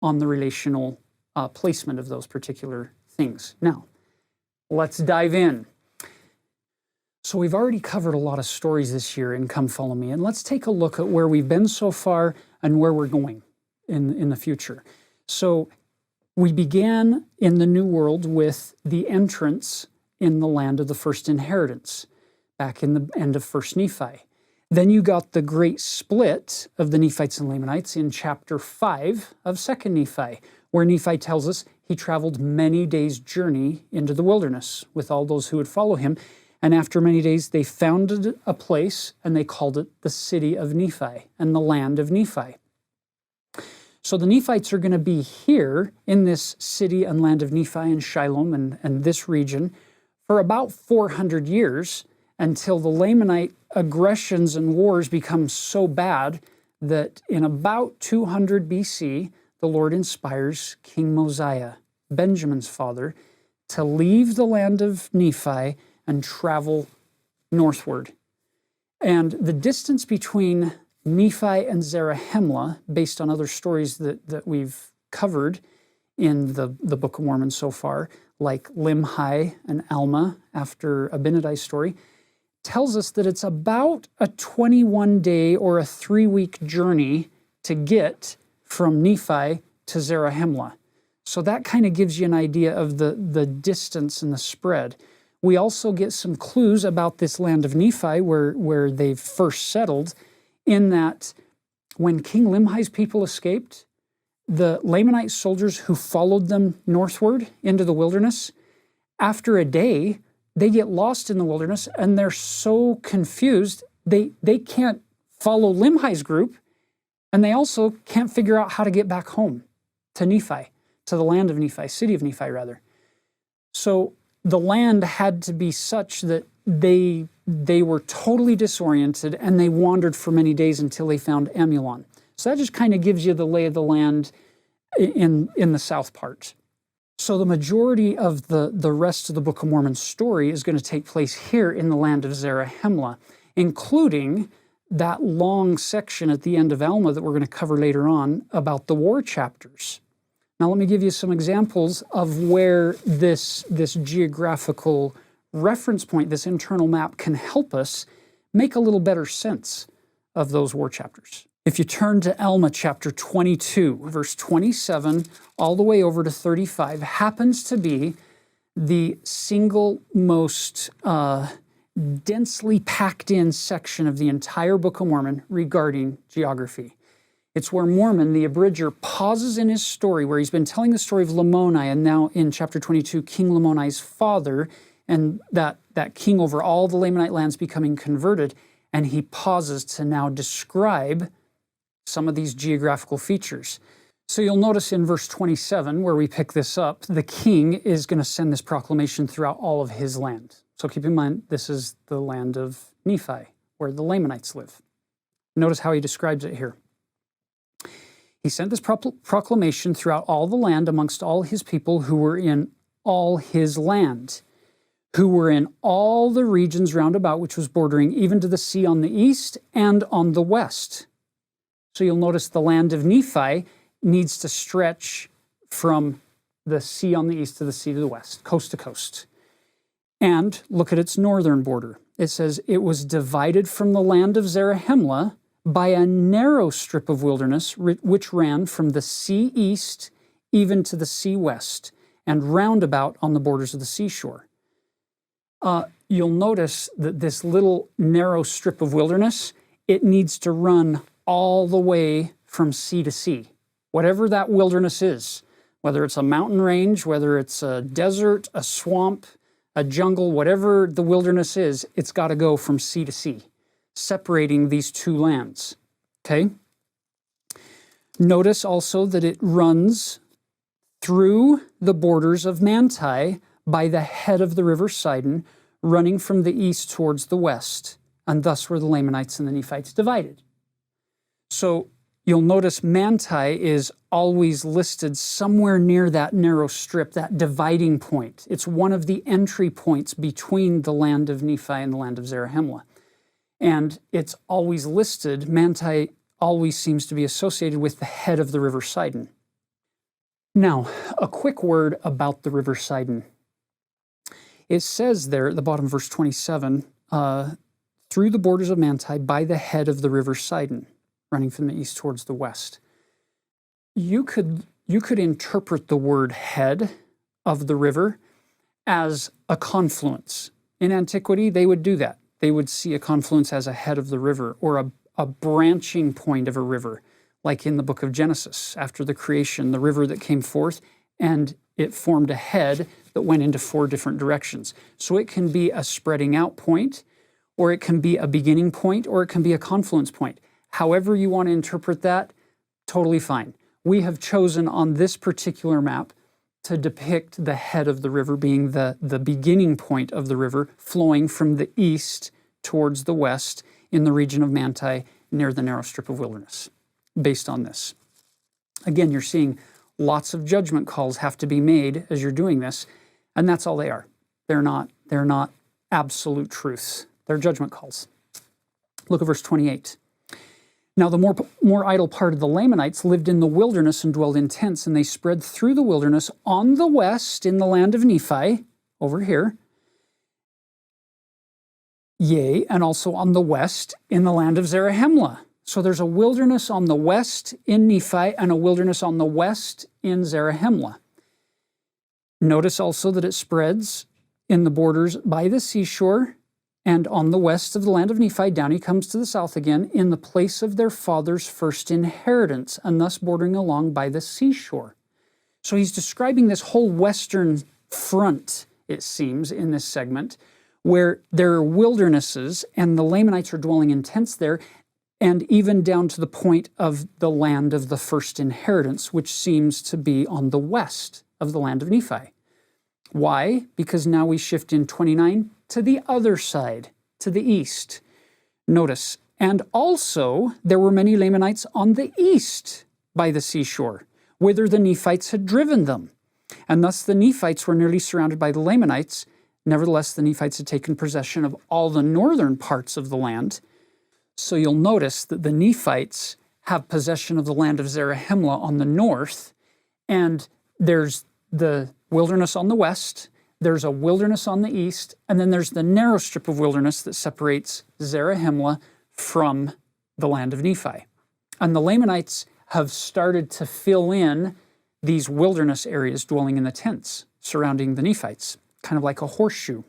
on the relational placement of those particular things. Now, let's dive in. So we've already covered a lot of stories this year in Come Follow Me, and let's take a look at where we've been so far and where we're going in the future. So we began in the New World with the entrance in the land of the first inheritance, back in the end of 1st Nephi. Then you got the great split of the Nephites and Lamanites in chapter 5 of 2nd Nephi, where Nephi tells us he traveled many days' journey into the wilderness with all those who would follow him. And after many days, they founded a place, and they called it the city of Nephi and the land of Nephi. So the Nephites are going to be here in this city and land of Nephi and Shiloh and this region for about 400 years, until the Lamanite aggressions and wars become so bad that in about 200 BC, the Lord inspires King Mosiah, Benjamin's father, to leave the land of Nephi and travel northward. And the distance between Nephi and Zarahemla, based on other stories that we've covered in the Book of Mormon so far, like Limhi and Alma after Abinadi's story, tells us that it's about a 21-day or a 3-week journey to get from Nephi to Zarahemla. So that kind of gives you an idea of the distance and the spread. We also get some clues about this land of Nephi where they've first settled, in that when King Limhi's people escaped, the Lamanite soldiers who followed them northward into the wilderness, after a day, they get lost in the wilderness, and they're so confused, they can't follow Limhi's group, and they also can't figure out how to get back home to Nephi, to the land of Nephi, city of Nephi, rather. So the land had to be such that they were totally disoriented, and they wandered for many days until they found Amulon. So that just kind of gives you the lay of the land in the south part. So the majority of the rest of the Book of Mormon story is going to take place here in the land of Zarahemla, including that long section at the end of Alma that we're going to cover later on about the war chapters. Now let me give you some examples of where this geographical reference point, this internal map, can help us make a little better sense of those war chapters. If you turn to Alma chapter 22, verse 27, all the way over to 35, happens to be the single most densely packed in section of the entire Book of Mormon regarding geography. It's where Mormon, the abridger, pauses in his story, where he's been telling the story of Lamoni, and now in chapter 22, King Lamoni's father, and that king over all the Lamanite lands becoming converted, and he pauses to now describe some of these geographical features. So you'll notice in verse 27, where we pick this up, the king is going to send this proclamation throughout all of his land. So keep in mind, this is the land of Nephi, where the Lamanites live. Notice how he describes it here. He sent this proclamation throughout all the land amongst all his people who were in all his land, who were in all the regions round about, which was bordering even to the sea on the east and on the west. So you'll notice the land of Nephi needs to stretch from the sea on the east to the sea to the west, coast to coast. And look at its northern border. It says, it was divided from the land of Zarahemla by a narrow strip of wilderness which ran from the sea east even to the sea west, and round about on the borders of the seashore. You'll notice that this little narrow strip of wilderness, it needs to run all the way from sea to sea, whatever that wilderness is, whether it's a mountain range, whether it's a desert, a swamp, a jungle, whatever the wilderness is, it's got to go from sea to sea, separating these two lands, okay? Notice also that it runs through the borders of Manti by the head of the river Sidon, running from the east towards the west, and thus were the Lamanites and the Nephites divided. So you'll notice Manti is always listed somewhere near that narrow strip, that dividing point. It's one of the entry points between the land of Nephi and the land of Zarahemla. And it's always listed, Manti always seems to be associated with the head of the river Sidon. Now, a quick word about the river Sidon. It says there at the bottom of verse 27, through the borders of Manti by the head of the river Sidon, running from the east towards the west. You could interpret the word head of the river as a confluence. In antiquity, they would do that. They would see a confluence as a head of the river or a branching point of a river, like in the book of Genesis. After the creation, the river that came forth, and it formed a head that went into 4 different directions. So it can be a spreading out point, or it can be a beginning point, or it can be a confluence point. However you want to interpret that, totally fine. We have chosen on this particular map to depict the head of the river being the beginning point of the river flowing from the east towards the west in the region of Manti near the narrow strip of wilderness, based on this. Again, you're seeing lots of judgment calls have to be made as you're doing this, and that's all they are. They're not absolute truths. They're judgment calls. Look at verse 28. Now the more idle part of the Lamanites lived in the wilderness and dwelled in tents, and they spread through the wilderness on the west in the land of Nephi, over here, yea, and also on the west in the land of Zarahemla. So there's a wilderness on the west in Nephi and a wilderness on the west in Zarahemla. Notice also that it spreads in the borders by the seashore and on the west of the land of Nephi. Down he comes to the south again in the place of their father's first inheritance, and thus bordering along by the seashore. So he's describing this whole western front, it seems, in this segment, where there are wildernesses and the Lamanites are dwelling in tents there, and even down to the point of the land of the first inheritance, which seems to be on the west of the land of Nephi. Why? Because now we shift in 29 to the other side, to the east. Notice, and also there were many Lamanites on the east by the seashore, whither the Nephites had driven them. And thus the Nephites were nearly surrounded by the Lamanites. Nevertheless, the Nephites had taken possession of all the northern parts of the land. So you'll notice that the Nephites have possession of the land of Zarahemla on the north, and there's the wilderness on the west, there's a wilderness on the east, and then there's the narrow strip of wilderness that separates Zarahemla from the land of Nephi. And the Lamanites have started to fill in these wilderness areas, dwelling in the tents surrounding the Nephites, kind of like a horseshoe.